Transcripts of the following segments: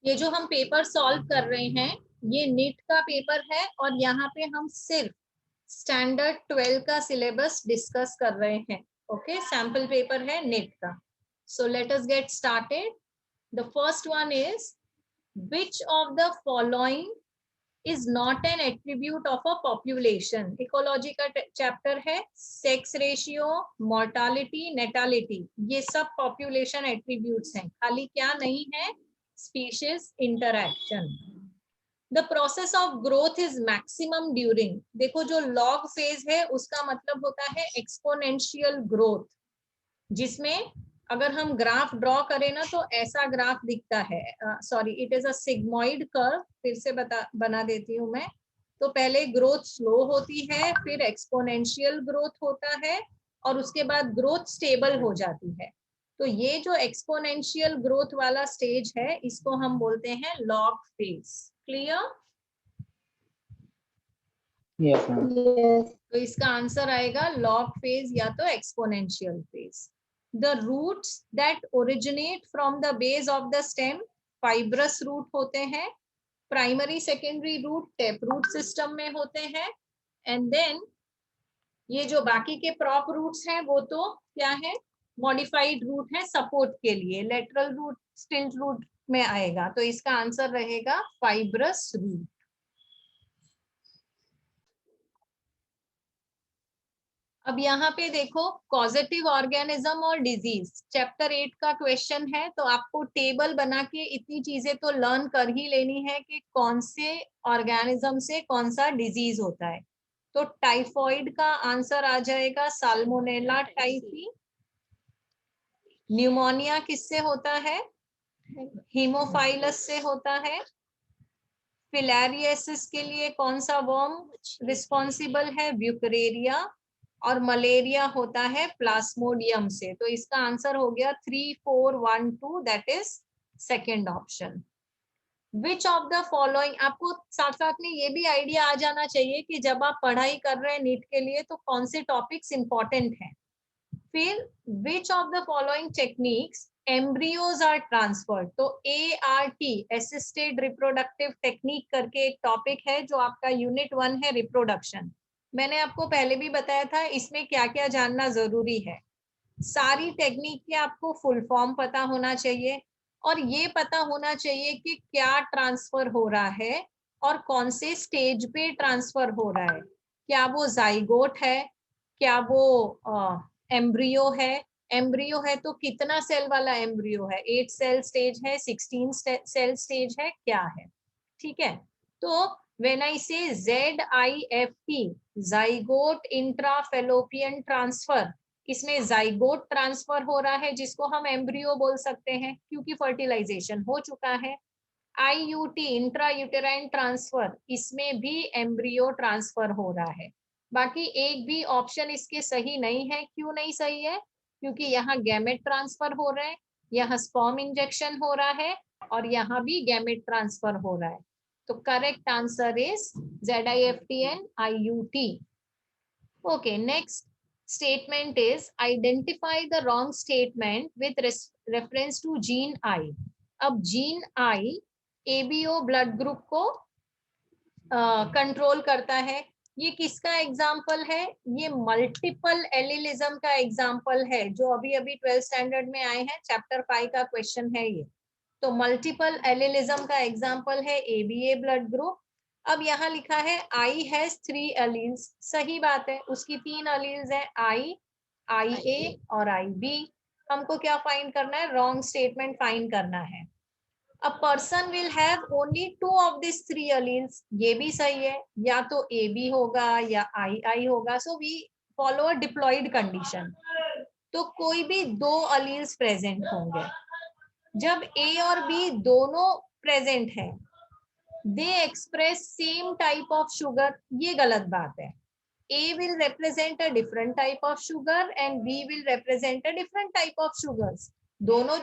ये जो हम पेपर सॉल्व कर रहे हैं ये नीट का पेपर है और यहाँ पे हम सिर्फ स्टैंडर्ड 12 का सिलेबस डिस्कस कर रहे हैं। ओके, सैंपल पेपर है नीट का। So let us get started. The first one is which of the following is not an attribute of a population। Ecology का चैप्टर है। सेक्स रेशियो, मोर्टालिटी, नेटालिटी, ये सब population attributes हैं। खाली क्या नहीं है? Species interaction. The process of growth is maximum during. देखो जो लॉग फेज है उसका मतलब होता है एक्सपोनेंशियल ग्रोथ, जिसमें अगर हम ग्राफ ड्रॉ करें ना तो ऐसा ग्राफ दिखता है। Sorry, it is a sigmoid curve. फिर से बना देती हूँ मैं। तो पहले ग्रोथ स्लो होती है, फिर एक्सपोनेंशियल ग्रोथ होता है और उसके बाद ग्रोथ स्टेबल हो जाती है। तो ये जो एक्सपोनेंशियल ग्रोथ वाला स्टेज है इसको हम बोलते हैं log phase. Clear? Yes, ma'am. तो इसका आंसर आएगा लॉग फेज या तो exponential phase. The roots that originate from the base of the stem fibrous root होते हैं। Primary secondary root tap root system में होते हैं। एंड देन ये जो बाकी के प्रॉप रूट्स हैं वो तो क्या है? मॉडिफाइड रूट है सपोर्ट के लिए। लेटरल रूट स्टिल्ट रूट में आएगा। तो इसका आंसर रहेगा फाइब्रस रूट। अब यहाँ पे देखो, पॉजिटिव ऑर्गेनिज्म और डिजीज चैप्टर 8 का क्वेश्चन है। तो आपको टेबल बना के इतनी चीजें तो लर्न कर ही लेनी है कि कौन से ऑर्गेनिज्म से कौन सा डिजीज होता है। तो टाइफॉइड का आंसर आ जाएगा साल्मोनेला टाइफी। न्यूमोनिया किससे होता है? हीमोफाइलस से होता है। फिलेरियसिस के लिए कौन सा वर्म रिस्पॉन्सिबल है? ब्यूकरेरिया। और मलेरिया होता है प्लास्मोडियम से। तो इसका आंसर हो गया 3 4 1 2, that is second option. Which of the following, आपको साथ साथ में ये भी आइडिया आ जाना चाहिए कि जब आप पढ़ाई कर रहे हैं नीट के लिए तो कौन से टॉपिक्स इंपॉर्टेंट हैं। फिर which of the following techniques embryos are transferred. तो ART असिस्टेड रिप्रोडक्टिव टेक्निक करके एक टॉपिक है जो आपका यूनिट 1 है, रिप्रोडक्शन। मैंने आपको पहले भी बताया था इसमें क्या क्या जानना जरूरी है। सारी टेक्निक के आपको फुल फॉर्म पता होना चाहिए और ये पता होना चाहिए कि क्या ट्रांसफर हो रहा है और कौन से स्टेज पे ट्रांसफर हो रहा है। क्या वो जाइगोट है? क्या वो एम्ब्रियो है? एम्ब्रियो है तो कितना सेल वाला एम्ब्रियो है? 8 सेल स्टेज है, 16 सेल स्टेज है, क्या है? ठीक है। तो व्हेन आई से ZIFT, जाइगोट इंट्राफेलोपियन ट्रांसफर, इसमें जाइगोट ट्रांसफर हो रहा है जिसको हम एम्ब्रियो बोल सकते हैं क्योंकि फर्टिलाइजेशन हो चुका है। IUT इंट्रा यूटेराइन ट्रांसफर, इसमें भी एम्ब्रियो ट्रांसफर हो रहा है। बाकी एक भी ऑप्शन इसके सही नहीं है। क्यों नहीं सही है? क्योंकि यहाँ गैमेट ट्रांसफर हो रहा है, यहाँ स्पर्म इंजेक्शन हो रहा है और यहाँ भी गैमेट ट्रांसफर हो रहा है। तो correct answer is ZIFT and IUT. Okay, next statement is identify the wrong statement with reference to gene I. अब gene I ABO blood group को कंट्रोल करता है। ये किसका एग्जाम्पल है? ये मल्टीपल एलिलिज्म का एग्जाम्पल है जो अभी अभी 12th स्टैंडर्ड में आए हैं। चैप्टर 5 का क्वेश्चन है ये। तो मल्टीपल एलिलिज्म का एग्जाम्पल है ABA ब्लड ग्रुप। अब यहाँ लिखा है I has 3 एलील्स। सही बात है, उसकी 3 एलील्स है, I, IA और IB। हमको क्या फाइंड करना है? रॉन्ग स्टेटमेंट फाइंड करना है। A person will have only 2 of these 3 alleles, ये भी सही है। या तो AB होगा या II होगा। So we follow a diploid condition। तो कोई भी 2 alleles प्रेजेंट होंगे। जब A और B दोनों प्रेजेंट है, they express same type of sugar, ये गलत बात है। A will represent a different type of sugar and B will represent a different type of sugars। दोनों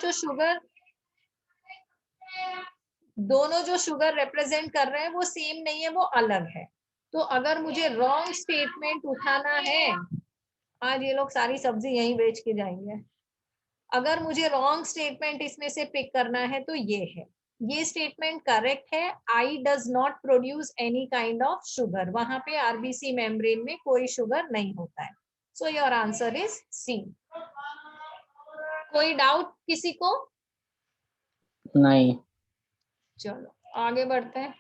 जो शुगर रिप्रेजेंट कर रहे हैं वो सेम नहीं है, वो अलग है। तो अगर मुझे रॉन्ग स्टेटमेंट उठाना है, आज ये लोग सारी सब्जी यहीं बेच के जाएंगे। अगर मुझे रॉन्ग स्टेटमेंट इसमें से पिक करना है तो ये है ये स्टेटमेंट करेक्ट है। I does not produce any kind of sugar, वहां पे आरबीसी मेम्ब्रेन में कोई शुगर नहीं होता है। So your answer is C. कोई डाउट किसी को? नहीं। चलो आगे बढ़ते हैं।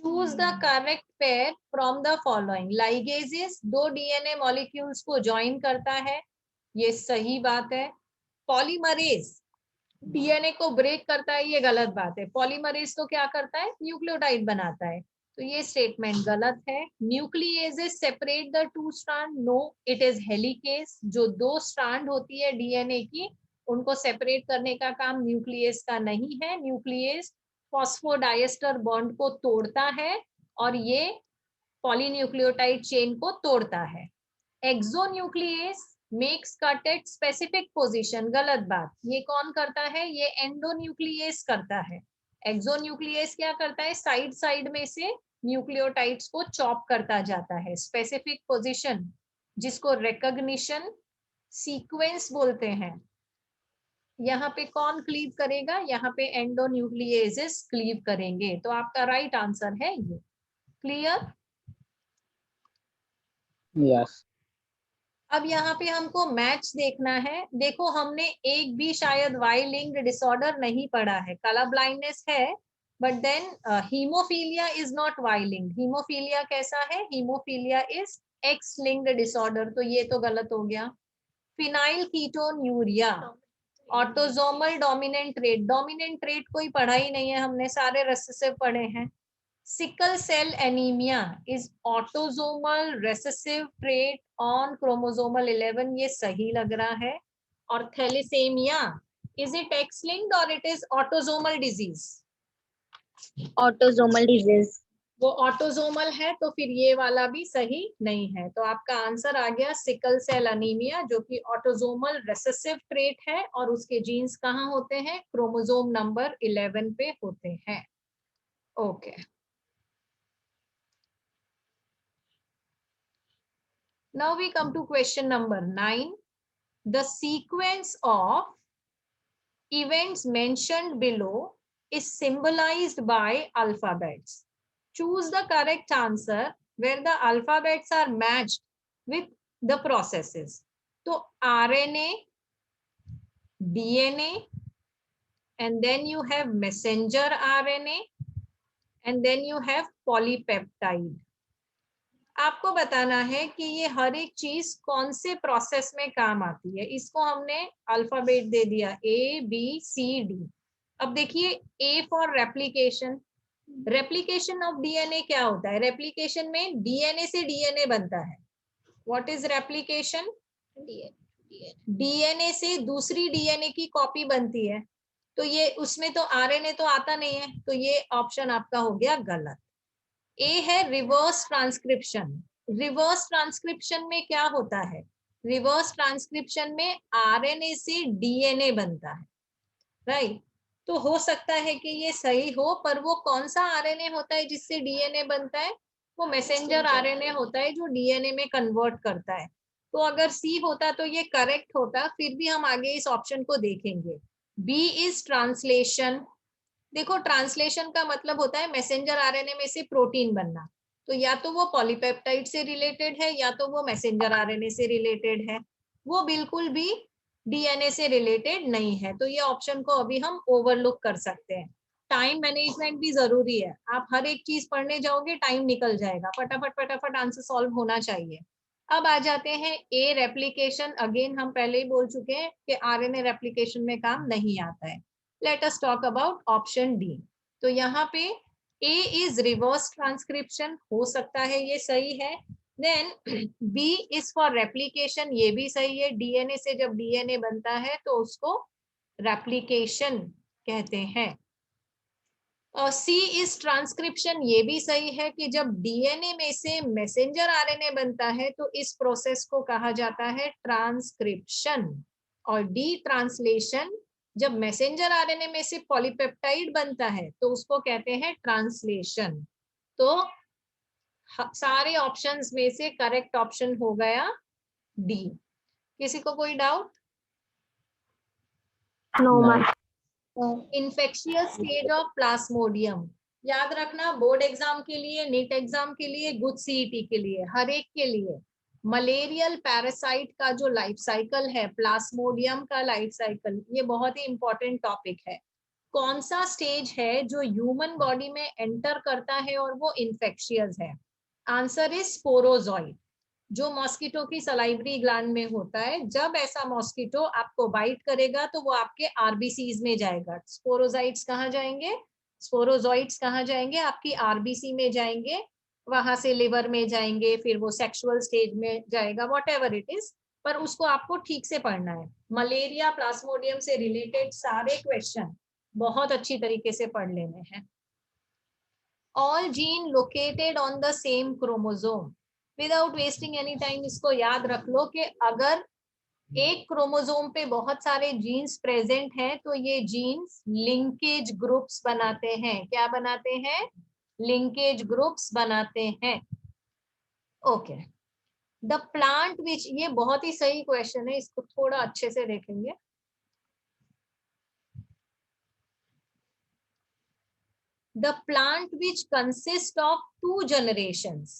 Choose the correct pair from the following. Ligases दो डीएनए मॉलिक्यूल्स को ज्वाइन करता है, ये सही बात है। पॉलीमरेज डीएनए को ब्रेक करता है, ये गलत बात है। पॉलीमरेज तो क्या करता है? न्यूक्लियोटाइड बनाता है, तो ये स्टेटमेंट गलत है। Nucleases separate the two strand, no it is helicase. जो दो स्ट्रैंड होती है डीएनए की, उनको सेपरेट करने का काम न्यूक्लियस का नहीं है। न्यूक्लियस फॉस्फोडाइएस्टर बॉन्ड को तोड़ता है और ये पॉलीन्यूक्लियोटाइड चेन को तोड़ता है। Exonuclease makes cut at specific position, गलत बात। ये कौन करता है? ये एंडोन्यूक्लियस करता है। एक्सोन्यूक्लियस क्या करता है? साइड साइड में से न्यूक्लियोटाइड्स को चॉप करता जाता है। स्पेसिफिक पोजीशन जिसको रिकॉग्निशन सीक्वेंस बोलते हैं, यहाँ पे कौन क्लीव करेगा? यहाँ पे एंडोन्यूक्लियेसेस क्लीव करेंगे। तो आपका राइट आंसर है ये। क्लियर? यस। अब यहाँ पे हमको मैच देखना है। देखो हमने एक भी शायद वाई लिंक्ड डिसऑर्डर नहीं पढ़ा है। कलर ब्लाइंडनेस है, but then haemophilia is not Y linked. Haemophilia कैसा है? Haemophilia is X linked disorder, तो ये तो गलत हो गया। Phenylketonuria autosomal dominant trait. Dominant trait कोई पढ़ा ही नहीं है हमने, सारे रेसेसिव पढ़े हैं। Sickle cell anaemia is autosomal recessive trait on chromosomal 11, ये सही लग रहा है। और thalassaemia is it X linked और it is autosomal disease? Autosomal disease. वो ऑटोजोमल है, तो फिर ये वाला भी सही नहीं है। तो आपका आंसर आ गया सिकल सेल अनीमिया, जो कि ऑटोजोमल रेसेसिव ट्रेट है और उसके जीन्स कहाँ होते हैं? क्रोमोसोम नंबर 11 पे होते हैं। Okay now we come to question number 9. The sequence of events mentioned below is symbolized by alphabets. Choose the correct answer where the alphabets are matched with the processes. तो RNA, DNA, and then you have messenger RNA, and then you have polypeptide. आपको बताना है कि ये हर एक चीज कौन से प्रोसेस में काम आती है। इसको हमने अल्फाबेट दे दिया ABCD। अब देखिए A for replication. Replication of DNA क्या होता है? रेप्लिकेशन में डीएनए से डीएनए बनता है। What is replication? डीएनए से दूसरी डीएनए की कॉपी बनती है। तो ये उसमें तो आरएनए तो आता नहीं है, तो ये ऑप्शन आपका हो गया गलत। ए है रिवर्स ट्रांसक्रिप्शन। रिवर्स ट्रांसक्रिप्शन में क्या होता है? रिवर्स ट्रांसक्रिप्शन में आरएनए से डीएनए बनता है, राइट। तो हो सकता है कि ये सही हो, पर वो कौन सा आरएनए होता है जिससे डीएनए बनता है? वो मैसेंजर आरएनए होता है जो डीएनए में कन्वर्ट करता है। तो अगर सी होता तो ये करेक्ट होता, फिर भी हम आगे इस ऑप्शन को देखेंगे। B is translation. देखो ट्रांसलेशन का मतलब होता है मैसेंजर आरएनए में से प्रोटीन बनना। तो या तो वो पॉलीपेप्टाइड से रिलेटेड है या तो वो मैसेंजर आरएनए से रिलेटेड है। वो बिल्कुल भी डीएनए से रिलेटेड नहीं है, तो ये ऑप्शन को अभी हम ओवरलुक कर सकते हैं। टाइम मैनेजमेंट भी जरूरी है। आप हर एक चीज पढ़ने जाओगे टाइम निकल जाएगा, फटाफट फटाफट आंसर सॉल्व होना चाहिए। अब आ जाते हैं ए रेप्लिकेशन। अगेन हम पहले ही बोल चुके हैं कि आरएनए रेप्लिकेशन में काम नहीं आता है। Let us talk about option D. तो यहाँ पे ए इज रिवर्स ट्रांसक्रिप्शन, हो सकता है ये सही है। Then B is for replication, ये भी सही है। डीएनए से जब डीएनए बनता है तो उसको रेप्लिकेशन कहते हैं। सी इज ट्रांसक्रिप्शन, ये भी सही है कि जब डीएनए में से मैसेंजर आरएनए बनता है तो इस प्रोसेस को कहा जाता है ट्रांसक्रिप्शन। और डी ट्रांसलेशन, जब मैसेंजर आरएनए में से पॉलीपेप्टाइड बनता है तो उसको कहते हैं ट्रांसलेशन। तो सारे ऑप्शंस में से करेक्ट ऑप्शन हो गया डी। किसी को कोई डाउट? No, नहीं। ma'am. Infectious stage of Plasmodium, याद रखना बोर्ड एग्जाम के लिए, नीट एग्जाम के लिए, गुड सीईटी के लिए, हर एक के लिए मलेरियल पैरासाइट का जो लाइफ साइकिल है, प्लाज्मोडियम का लाइफ साइकिल, ये बहुत ही इंपॉर्टेंट टॉपिक है। कौन सा स्टेज है जो ह्यूमन बॉडी में एंटर करता है और वो इन्फेक्शियस है? आंसर इज स्पोरोजॉइड, जो मॉस्किटो की सलाइवरी ग्लैंड में होता है। जब ऐसा मॉस्किटो आपको बाइट करेगा तो वो आपके आरबीसीज में जाएगा। स्पोरोजाइट्स कहाँ जाएंगे? स्पोरोजॉइट्स कहाँ जाएंगे? आपकी आरबीसी में जाएंगे, वहां से लिवर में जाएंगे, फिर वो सेक्सुअल स्टेज में जाएगा, वॉट एवर इट इज, पर उसको आपको ठीक से पढ़ना है। मलेरिया प्लाज्मोडियम से रिलेटेड सारे क्वेश्चन बहुत अच्छी तरीके से पढ़ लेने हैं। All gene located on the same chromosome, without wasting any time इसको याद रख लो कि अगर एक क्रोमोसोम पे बहुत सारे जीन्स प्रेजेंट हैं तो ये जीन्स लिंकेज ग्रुप्स बनाते हैं। क्या बनाते हैं? लिंकेज ग्रुप्स बनाते हैं। ओके, द प्लांट विच, ये बहुत ही सही क्वेश्चन है, इसको थोड़ा अच्छे से देखेंगे। The plant which consists of two generations,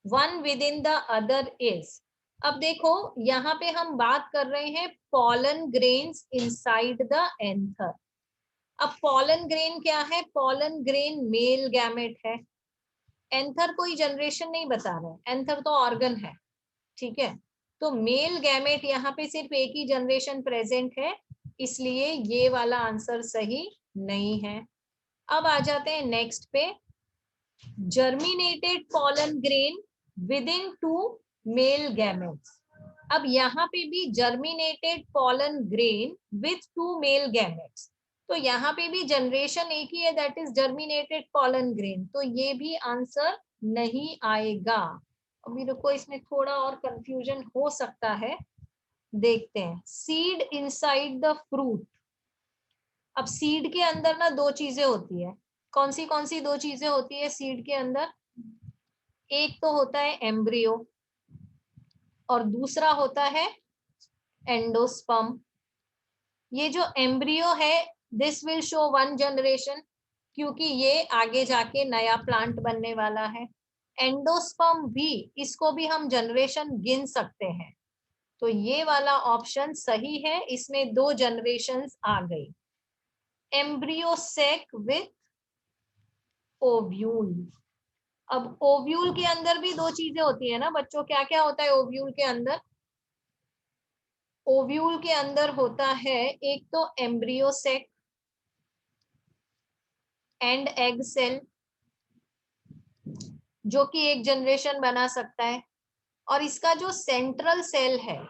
one within the other is, अब देखो यहाँ पे हम बात कर रहे हैं pollen grains inside the anther। अब pollen grain क्या है? pollen grain मेल गैमेट है। एंथर कोई जनरेशन नहीं बता रहा है, एंथर तो ऑर्गन है, ठीक है। तो मेल गैमेट यहाँ पे सिर्फ एक ही जनरेशन प्रेजेंट है, इसलिए ये वाला आंसर सही नहीं है। अब आ जाते हैं नेक्स्ट पे, germinated pollen grain within two male gametes. अब यहाँ पे भी germinated pollen grain with two male gametes, तो यहाँ पे भी जनरेशन एक ही है, that is germinated pollen grain, तो ये भी आंसर नहीं आएगा। अभी रुको, इसमें थोड़ा और कंफ्यूजन हो सकता है, देखते हैं। सीड इनसाइड द फ्रूट, अब सीड के अंदर ना दो चीजें होती है। कौन सी दो चीजें होती है सीड के अंदर? एक तो होता है एम्ब्रियो और दूसरा होता है एंडोस्पर्म। ये जो एम्ब्रियो है, this will show one generation, क्योंकि ये आगे जाके नया प्लांट बनने वाला है। एंडोस्पर्म भी, इसको भी हम जनरेशन गिन सकते हैं, तो ये वाला ऑप्शन सही है, इसमें दो जनरेशंस आ गई। एम्ब्रियो सेक विथ ओव्यूल, अब ओव्यूल के अंदर भी दो चीजें होती है ना बच्चों, क्या क्या होता है ओव्यूल के अंदर? ओव्यूल के अंदर होता है एक तो embryo sac and egg cell, जो कि एक जनरेशन बना सकता है, और इसका जो सेंट्रल सेल है,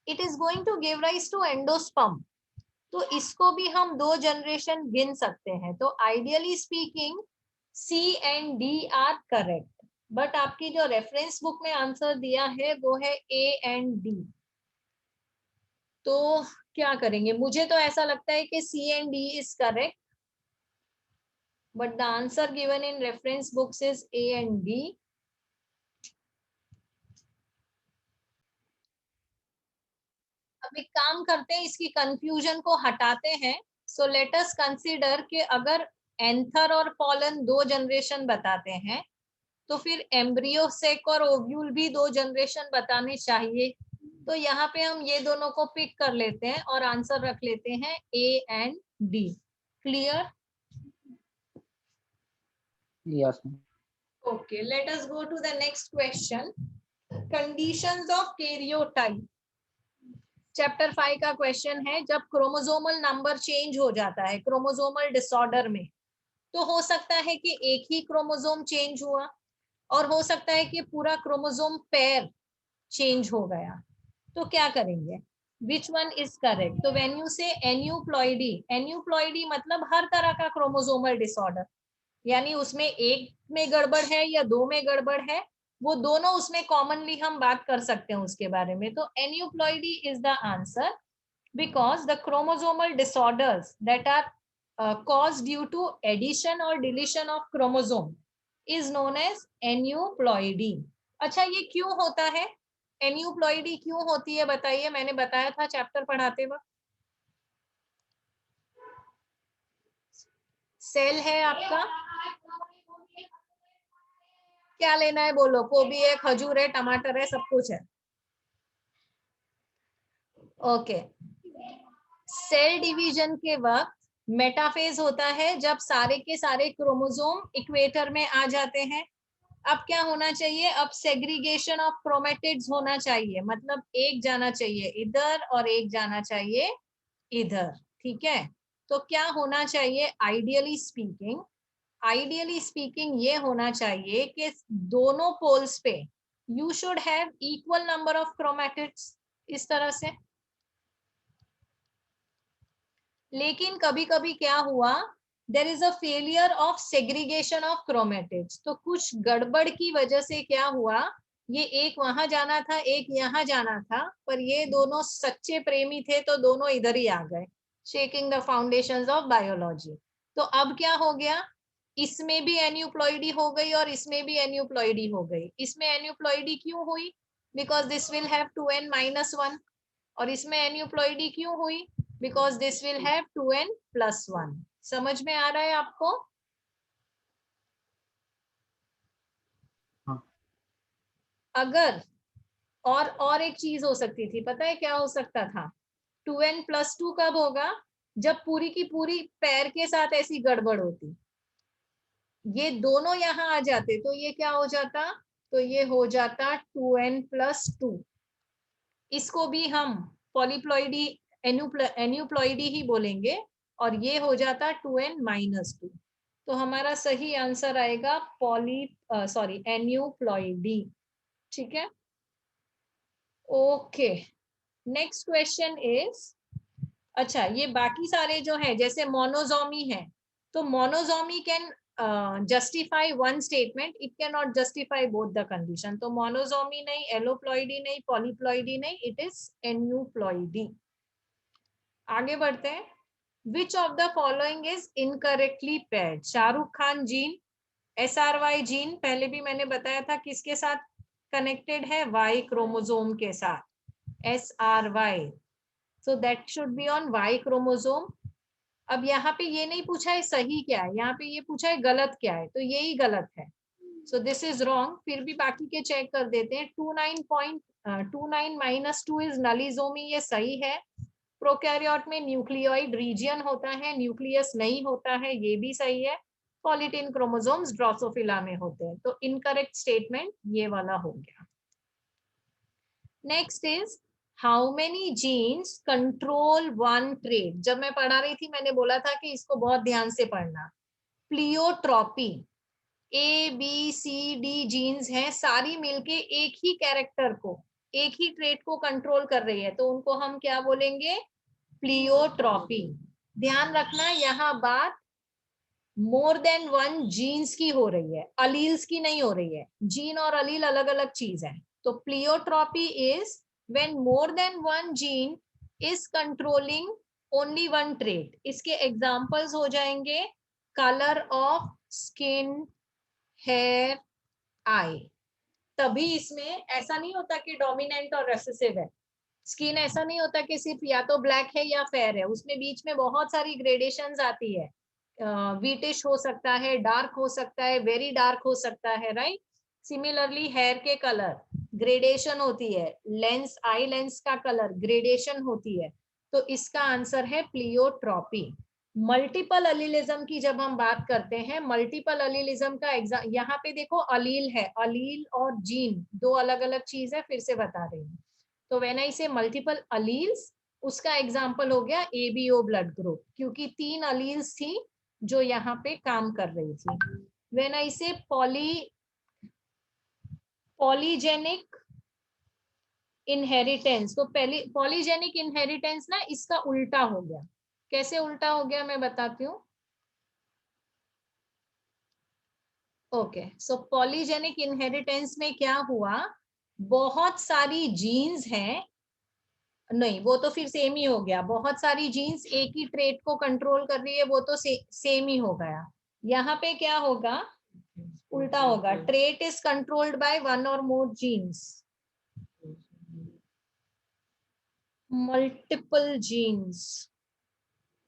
it is going to give rise to endosperm, तो इसको भी हम दो जनरेशन गिन सकते हैं। तो ideally speaking C and D are correct, but आपकी जो रेफरेंस बुक में आंसर दिया है वो है ए एंड डी। तो क्या करेंगे? मुझे तो ऐसा लगता है कि C and D is correct, but the answer given in reference books is A and D. अब एक काम करते हैं, इसकी कंफ्यूजन को हटाते हैं। सो लेट अस कंसीडर कि अगर एंथर और पॉलन दो जनरेशन बताते हैं, तो फिर एम्ब्रियो सेक और ओव्यूल भी दो जनरेशन बताने चाहिए। तो यहाँ पे हम ये दोनों को पिक कर लेते हैं और आंसर रख लेते हैं A and D। Clear? Yes. Okay, let us go to the next question. Conditions of karyotype, chapter 5 का क्वेश्चन है। जब क्रोमोसोमल नंबर चेंज हो जाता है क्रोमोसोमल डिसऑर्डर में, तो हो सकता है कि एक ही क्रोमोसोम चेंज हुआ, और हो सकता है कि पूरा क्रोमोसोम पेयर चेंज हो गया। तो क्या करेंगे? Which one is correct? तो व्हेन यू से एन्यूप्लॉइडी, एन्यूप्लॉइडी मतलब हर तरह का क्रोमोसोमल डिसऑर्डर, यानी उसमें एक में गड़बड़ है या दो में गड़बड़ है, वो दोनों उसमें कॉमनली हम बात कर सकते हैं उसके बारे में। तो aneuploidy is the answer, because the chromosomal disorders that are caused due to addition or deletion of chromosome is known as aneuploidy। अच्छा, ये क्यों होता है? एन्यूप्लॉइडी क्यों होती है बताइए, मैंने बताया था चैप्टर पढ़ाते वक्त। सेल है आपका, क्या लेना है बोलो, गोभी है, खजूर है, टमाटर है, सब कुछ है। ओके, सेल डिवीजन के वक्त मेटाफेज होता है जब सारे के सारे क्रोमोसोम इक्वेटर में आ जाते हैं। अब क्या होना चाहिए, अब सेग्रीगेशन ऑफ क्रोमेटिड्स होना चाहिए, मतलब एक जाना चाहिए इधर और एक जाना चाहिए इधर, ठीक है। तो क्या होना चाहिए, आइडियली स्पीकिंग ये होना चाहिए कि दोनों पोल्स पे you should have equal number of chromatids, इस तरह से। लेकिन कभी कभी क्या हुआ, there is a failure of segregation of chromatids, तो कुछ गड़बड़ की वजह से क्या हुआ, ये एक वहां जाना था, एक यहाँ जाना था, पर ये दोनों सच्चे प्रेमी थे तो दोनों इधर ही आ गए, shaking the foundations of biology. तो अब क्या हो गया, इसमें भी एन्यूप्लॉइडी हो गई और इसमें भी एन्यूप्लॉइडी हो गई। इसमें एन्यूप्लॉइडी क्यों हुई, because this will have 2n-1, और इसमें एन्यूप्लॉइडी क्यों हुई, because this will have 2n+1। समझ में आ रहा है आपको? हाँ। अगर और एक चीज हो सकती थी, पता है क्या हो सकता था, 2n+2 कब होगा, जब पूरी की पूरी पैर के साथ ऐसी गड़बड़ होती, ये दोनों यहाँ आ जाते तो ये क्या हो जाता, तो ये हो जाता 2n+2। इसको भी हम पॉलीप्लॉइडी एन्यूप्लॉइडी ही बोलेंगे, और ये हो जाता 2n-2। तो हमारा सही आंसर आएगा एन्यूप्लॉइडी, ठीक है। ओके, नेक्स्ट क्वेश्चन इज, अच्छा ये बाकी सारे जो है जैसे मोनोजोमी है, तो monosomy can justify one statement, it can not justify both the condition. तो मोनोजोमी नहीं, एलोप्लॉइडी नहीं, पॉलीप्लॉइडी नहीं, इट इज एन्यूप्लॉइडी। आगे बढ़ते हैं, विच of the following is incorrectly paired, Shahrukh Khan gene, SRY gene पहले भी मैंने बताया था किसके साथ कनेक्टेड है, Y क्रोमोसोम के साथ, SRY, so that should be on Y chromosome. अब यहाँ पे ये नहीं पूछा है सही क्या है, यहाँ पे ये पूछा है गलत क्या है, तो यही गलत है, सो दिस इज रॉन्ग। फिर भी बाकी के चेक कर देते हैं, 29.29-2 इज नलिजोमी, ये सही है। प्रोकैरियोट में न्यूक्लियोइड रीजियन होता है, न्यूक्लियस नहीं होता है, ये भी सही है। पॉलीटिन क्रोमोसोम्स ड्रोसोफिला में होते हैं, तो इनकरेक्ट स्टेटमेंट ये वाला हो गया। Next is, how many jeans control one trait. जब मैं पढ़ा रही थी मैंने बोला था कि इसको बहुत ध्यान से पढ़ना। प्लियोट्रॉपी, ABCD जीन्स हैं, सारी मिलके एक ही कैरेक्टर को, एक ही ट्रेट को कंट्रोल कर रही है, तो उनको हम क्या बोलेंगे, प्लियोट्रॉपी। ध्यान रखना यहाँ बात मोर देन वन जीन्स की हो रही है, अलील्स की नहीं हो रही है, जीन और अलील अलग अलग चीज है। तो pleiotropy is when more than one gene is controlling only one trait. इसके एग्जांपल्स हो जाएंगे कलर ऑफ स्किन, हेयर, आई। तभी इसमें ऐसा नहीं होता कि डोमिनेंट और रेसेसिव है, स्किन ऐसा नहीं होता कि सिर्फ या तो ब्लैक है या फेयर है, उसमें बीच में बहुत सारी ग्रेडेशंस आती है, वीटिश हो सकता है, डार्क हो सकता है, वेरी डार्क हो सकता है, राइट। सिमिलरली हेयर के कलर ग्रेडेशन होती है, लेंस, आई लेंस का कलर ग्रेडेशन होती है, तो इसका आंसर है प्लियोट्रॉपी। मल्टीपल अलीलिज्म की जब हम बात करते हैं, मल्टीपल अलीलिज्म का एग्जाम, यहाँ पे देखो अलील है, अलील और जीन दो अलग अलग चीज है, फिर से बता रही हूँ। तो व्हेन आई से मल्टीपल अलील्स, उसका एग्जांपल हो गया ABO ब्लड ग्रुप, क्योंकि 3 अलील्स थी जो यहाँ पे काम कर रही थी। व्हेन आई से पॉलीजेनिक इनहेरिटेंस, तो पहले पॉलीजेनिक इनहेरिटेंस ना इसका उल्टा हो गया। कैसे उल्टा हो गया मैं बताती हूँ। ओके, सो पॉलीजेनिक इनहेरिटेंस में क्या हुआ, बहुत सारी जीन्स हैं, नहीं वो तो फिर सेम ही हो गया, बहुत सारी जीन्स एक ही ट्रेट को कंट्रोल कर रही है, वो तो सेम ही हो गया। यहाँ पे क्या होगा, उल्टा होगा, trait is controlled by one और मोर जीन्स, मल्टीपल जीन्स,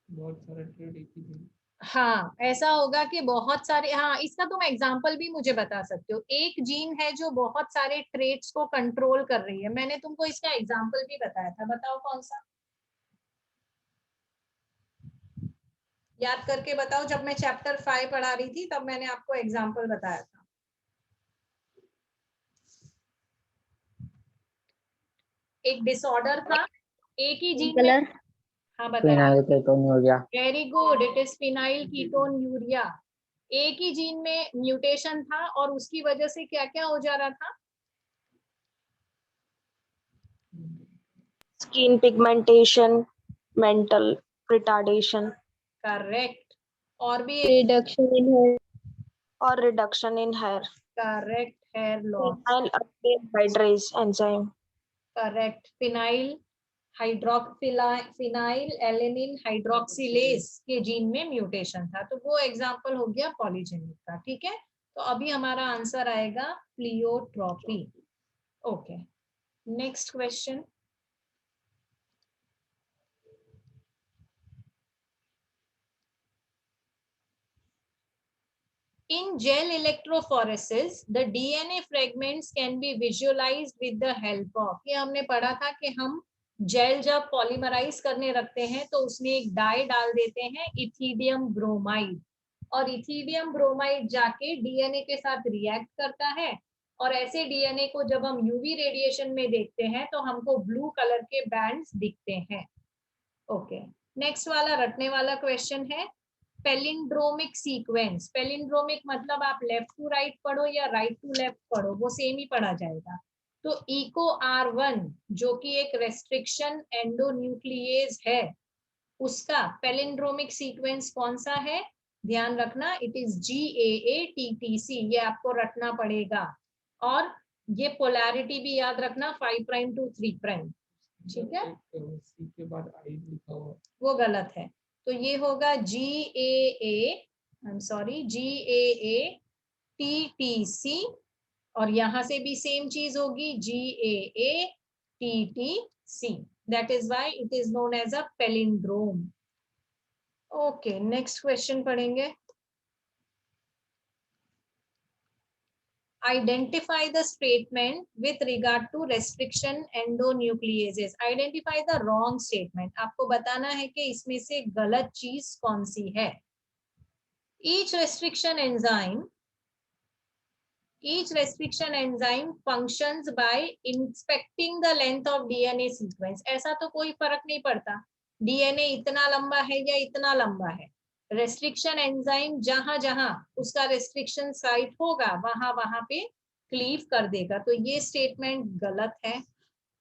बहुत सारे ट्रेड एक ही दिन। हाँ, ऐसा होगा कि बहुत सारे, हाँ इसका तुम एग्जांपल भी मुझे बता सकते हो। एक जीन है जो बहुत सारे ट्रेट्स को कंट्रोल कर रही है, मैंने तुमको इसका एग्जांपल भी बताया था, बताओ कौन सा, याद करके बताओ। जब मैं चैप्टर 5 पढ़ा रही थी तब मैंने आपको एग्जांपल बताया था। एक डिसऑर्डर था, एक ही जीन में। कलर हाँ बताइए। Phenylketonuria. Very good, it is phenylketonuria. एक ही जीन में म्यूटेशन था और उसकी वजह से क्या क्या हो जा रहा था? Skin pigmentation, mental retardation, correct. और भी एक, reduction in hair. or reduction in hair. Correct, hair loss. Phenyl aldehyde enzyme. Correct, phenyl phenylalanine hydroxylase के जीन में म्यूटेशन था, तो वो एग्जांपल हो गया पॉलीजेनिक का। ठीक है, तो अभी हमारा आंसर आएगा pleiotropy. Okay, next question. In gel electrophoresis, the DNA fragments can be visualized with the help of, ये हमने पढ़ा था कि हम जेल जब पॉलीमराइज करने रखते हैं तो उसमें एक डाई डाल देते हैं, इथिडियम ब्रोमाइड, और इथिडियम ब्रोमाइड जाके डीएनए के साथ रिएक्ट करता है, और ऐसे डीएनए को जब हम यूवी रेडिएशन में देखते हैं तो हमको ब्लू कलर के बैंड्स दिखते हैं। ओके, नेक्स्ट वाला रटने वाला क्वेश्चन है, पेलिंड्रोमिक सीक्वेंस। पेलिंड्रोमिक मतलब आप लेफ्ट टू राइट पढ़ो या राइट टू लेफ्ट पढ़ो, वो सेम ही पढ़ा जाएगा। तो इको R1 जो कि एक रेस्ट्रिक्शन एंडोन्यूक्लिएज है, उसका पेलिंड्रोमिक सीक्वेंस कौन सा है? ध्यान रखना, इट इज GAATTC, ये आपको रटना पड़ेगा। और ये पोलैरिटी भी याद रखना, 5 प्राइम टू 3 प्राइम। ठीक है, सी के बाद आई लिखा हुआ, वो गलत है, तो ये होगा GAATTC, और यहां से भी सेम चीज होगी GAATTC, that is why it is known as a palindrome. Okay, next question पढ़ेंगे। Identify the statement with regard to restriction endonucleases. Identify the wrong statement. आपको बताना है कि इसमें से गलत चीज कौन सी है। Each restriction enzyme functions by inspecting the length of DNA sequence. ऐसा तो कोई फर्क नहीं पड़ता डीएनए इतना लंबा है या इतना लंबा है, रेस्ट्रिक्शन एंजाइम जहां जहां उसका रेस्ट्रिक्शन साइट होगा वहां वहां पे क्लीव कर देगा, तो ये स्टेटमेंट गलत है।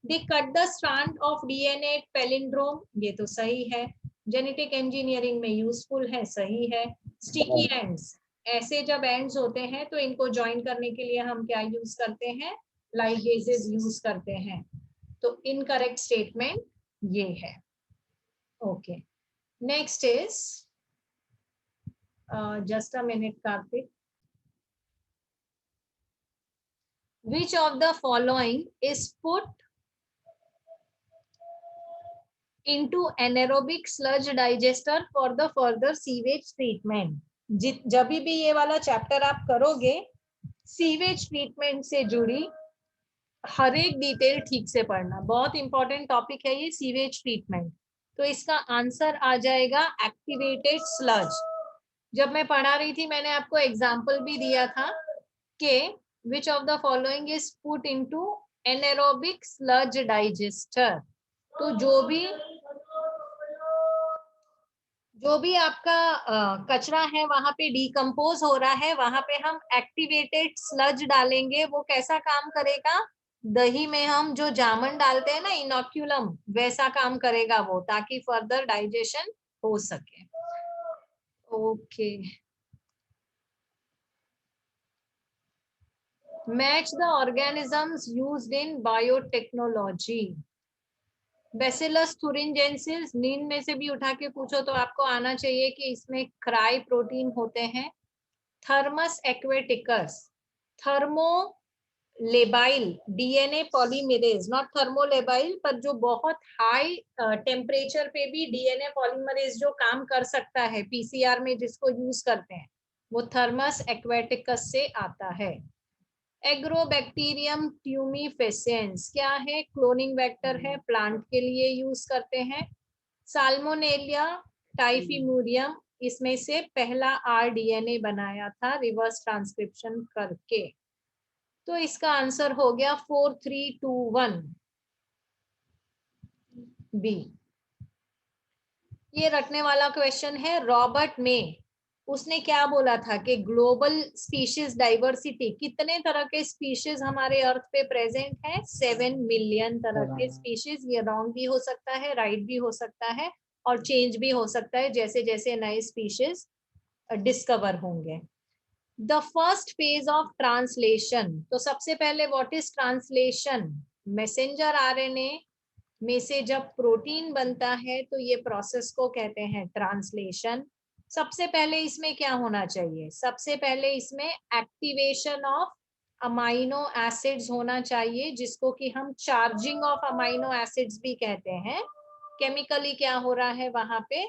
They cut the strand of DNA palindrome, ये तो सही है, जेनेटिक इंजीनियरिंग में यूजफुल है, सही है। स्टिकी एंड्स, ऐसे जब एंड्स होते हैं तो इनको ज्वाइन करने के लिए हम क्या यूज करते हैं? लाइगेजेस यूज करते हैं, तो इनकरेक्ट स्टेटमेंट ये है। Okay, next is just a minute, Karthik. Which of the following is put into anaerobic sludge digester for the further sewage treatment? जब भी ये वाला चैप्टर आप करोगे, सीवेज ट्रीटमेंट से जुड़ी हर एक डिटेल ठीक से पढ़ना, बहुत इंपॉर्टेंट टॉपिक है ये सीवेज ट्रीटमेंट। तो इसका आंसर आ जाएगा एक्टिवेटेड स्लज। जब मैं पढ़ा रही थी मैंने आपको एग्जाम्पल भी दिया था कि which of the following is put into anaerobic sludge digester। तो जो भी आपका कचरा है वहां पे डिकम्पोज हो रहा है, वहां पे हम एक्टिवेटेड स्लज डालेंगे, वो कैसा काम करेगा? दही में हम जो जामन डालते हैं ना, इनोक्यूलम, वैसा काम करेगा वो, ताकि फर्दर डाइजेशन हो सके। Okay, match the organisms used in biotechnology. Bacillus thuringiensis, नींद में से भी उठा के पूछो तो आपको आना चाहिए कि इसमें क्राई प्रोटीन होते हैं। Thermus aquaticus, thermo labile DNA polymerase, not thermolabile, पर जो बहुत हाई टेम्परेचर पे भी डीएनए पॉलीमरेज जो काम कर सकता है पीसीआर में जिसको यूज करते हैं, वो थर्मस एक्वेटिकस से आता है। एग्रोबैक्टीरियम ट्यूमिफेसेंस क्या है? क्लोनिंग वेक्टर है, प्लांट के लिए यूज करते हैं। साल्मोनेलिया टाइफिमुरियम, इसमें से पहला आरडीएनए बनाया था रिवर्स ट्रांसक्रिप्शन करके। तो इसका आंसर हो गया 4321 बी। ये रटने वाला क्वेश्चन है। रॉबर्ट में उसने क्या बोला था कि ग्लोबल स्पीशीज डाइवर्सिटी, कितने तरह के स्पीशीज हमारे अर्थ पे प्रेजेंट है? 7 मिलियन तरह के स्पीशीज। ये रॉन्ग भी हो सकता है, राइट भी हो सकता है, और चेंज भी हो सकता है जैसे जैसे नए स्पीशीज डिस्कवर होंगे। The first phase of translation, तो सबसे पहले what is translation? Messenger RNA में से जब प्रोटीन बनता है तो ये प्रोसेस को कहते हैं ट्रांसलेशन। सबसे पहले इसमें क्या होना चाहिए? सबसे पहले इसमें एक्टिवेशन ऑफ अमाइनो एसिड्स होना चाहिए, जिसको कि हम चार्जिंग ऑफ अमाइनो एसिड्स भी कहते हैं। केमिकली क्या हो रहा है वहां पे?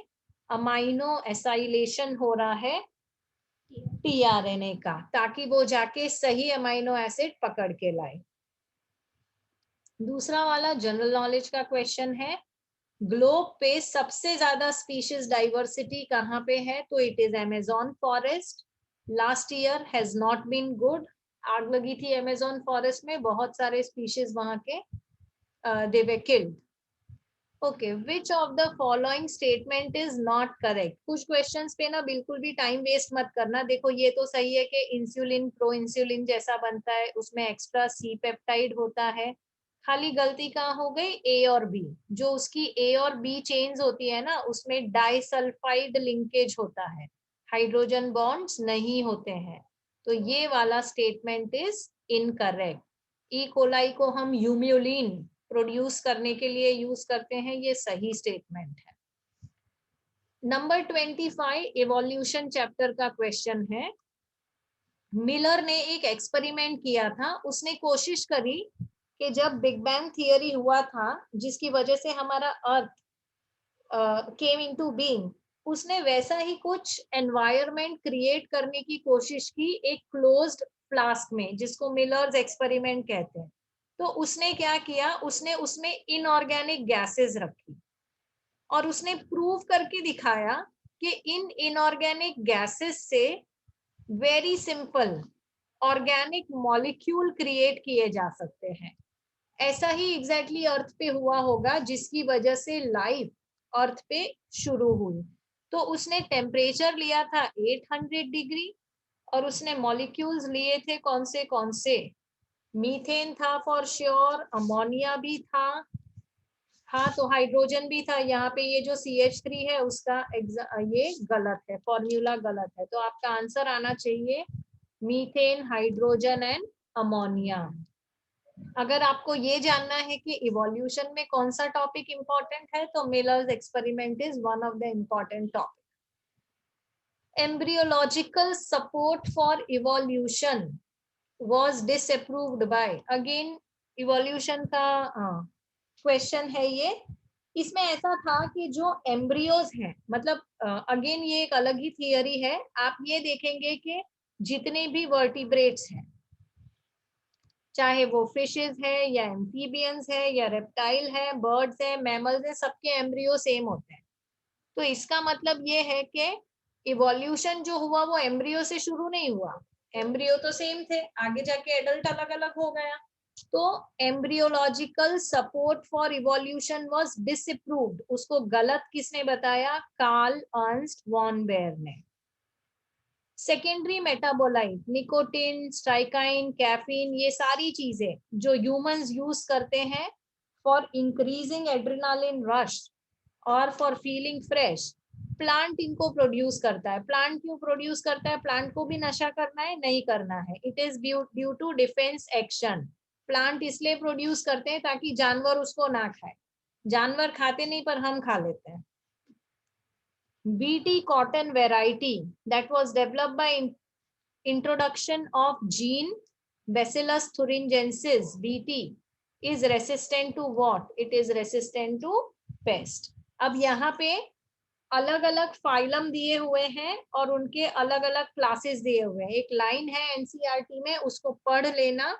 अमाइनो एसाइलेशन हो रहा है टीआरएनए का, ताकि वो जाके सही अमाइनो एसिड पकड़ के लाए। दूसरा वाला जनरल नॉलेज का क्वेश्चन है। ग्लोब पे सबसे ज्यादा स्पीशीज डाइवर्सिटी कहाँ पे है? तो it is Amazon forest. Last year has not been good. आग लगी थी अमेज़न फॉरेस्ट में, बहुत सारे स्पीशीज वहां के they were killed. Okay, which of the following statement is not correct? कुछ क्वेश्चंस पे ना बिल्कुल भी टाइम वेस्ट मत करना। देखो ये तो सही है कि इंसुलिन प्रो इंसुलिन जैसा बनता है, उसमें एक्स्ट्रा सी पेप्टाइड होता है। खाली गलती कहाँ हो गई? ए और बी। जो उसकी ए और बी चेन्स होती है ना, उसमें डाइसल्फाइड लिंकेज होता है, हाइड्रोजन बॉन्ड्स नहीं होते हैं। तो ये वाला statement is incorrect. E coli को हम यूम्यूलिन प्रोड्यूस करने के लिए यूज करते हैं, ये सही स्टेटमेंट है। नंबर 25 इवोल्यूशन चैप्टर का क्वेश्चन है। मिलर ने एक एक्सपेरिमेंट किया था। उसने कोशिश करी कि जब बिग बैंग थियरी हुआ था, जिसकी वजह से हमारा अर्थ केम इनटू बीइंग, उसने वैसा ही कुछ एनवायरनमेंट क्रिएट करने की कोशिश की एक क्लोज्ड फ्लास्क में, जिसको मिलर्स एक्सपेरिमेंट कहते हैं। तो उसने क्या किया? उसने उसमें इनऑर्गेनिक गैसेस रखी और उसने प्रूव करके दिखाया कि इन इनऑर्गेनिक गैसेस से very simple organic molecule create किए जा सकते हैं। ऐसा ही एग्जैक्टली अर्थ पे हुआ होगा, जिसकी वजह से लाइफ अर्थ पे शुरू हुई। तो उसने टेम्परेचर लिया था 800 डिग्री, और उसने मॉलिक्यूल्स लिए थे कौन से? मीथेन था फॉर श्योर, अमोनिया भी था, हाँ तो हाइड्रोजन भी था। यहाँ पे ये जो CH3 है उसका ये गलत है, फॉर्मूला गलत है। तो आपका आंसर आना चाहिए मीथेन, हाइड्रोजन एंड अमोनिया। अगर आपको ये जानना है कि इवोल्यूशन में कौन सा टॉपिक इंपॉर्टेंट है, तो millers experiment is one of the important topic. Embryological support for evolution was disapproved by, again evolution का क्वेश्चन है ये। इसमें ऐसा था कि जो एम्ब्रियोज हैं, मतलब अगेन ये एक अलग ही थियरी है। आप ये देखेंगे कि जितने भी वर्टिब्रेट्स हैं, चाहे वो फिशेस है या एम्फीबियंस है या रेप्टाइल है, बर्ड्स है, मैमल्स है, सबके एम्ब्रियो सेम होते हैं। तो इसका मतलब ये है कि इवोल्यूशन जो हुआ वो एम्ब्रियो से शुरू नहीं हुआ। एम्ब्रियो तो सेम थे, आगे जाके एडल्ट अलग अलग हो गया। तो embryological support for evolution was disapproved. उसको गलत किसने बताया? कार्ल अर्नस्ट वॉन बेयर ने। सेकेंडरी मेटाबोलाइट, निकोटिन, स्ट्राइकाइन, कैफीन, ये सारी चीजें जो ह्यूमंस यूज करते हैं फॉर इंक्रीजिंग एड्रेनालिन रश और फॉर फीलिंग फ्रेश, प्लांट इनको प्रोड्यूस करता है। प्लांट क्यों प्रोड्यूस करता है? प्लांट को भी नशा करना है? नहीं करना है। It is due to defence action. Plant इसलिए प्रोड्यूस करते हैं ताकि जानवर उसको ना खाए। जानवर खाते नहीं, पर हम खा लेते हैं। BT cotton variety that was developed by introduction of gene Bacillus thuringiensis BT is resistant to what? It is resistant to pest. अब यहाँ पे अलग अलग फाइलम दिए हुए हैं और उनके अलग अलग क्लासेस दिए हुए हैं. एक लाइन है एनसीईआरटी में, उसको पढ़ लेना.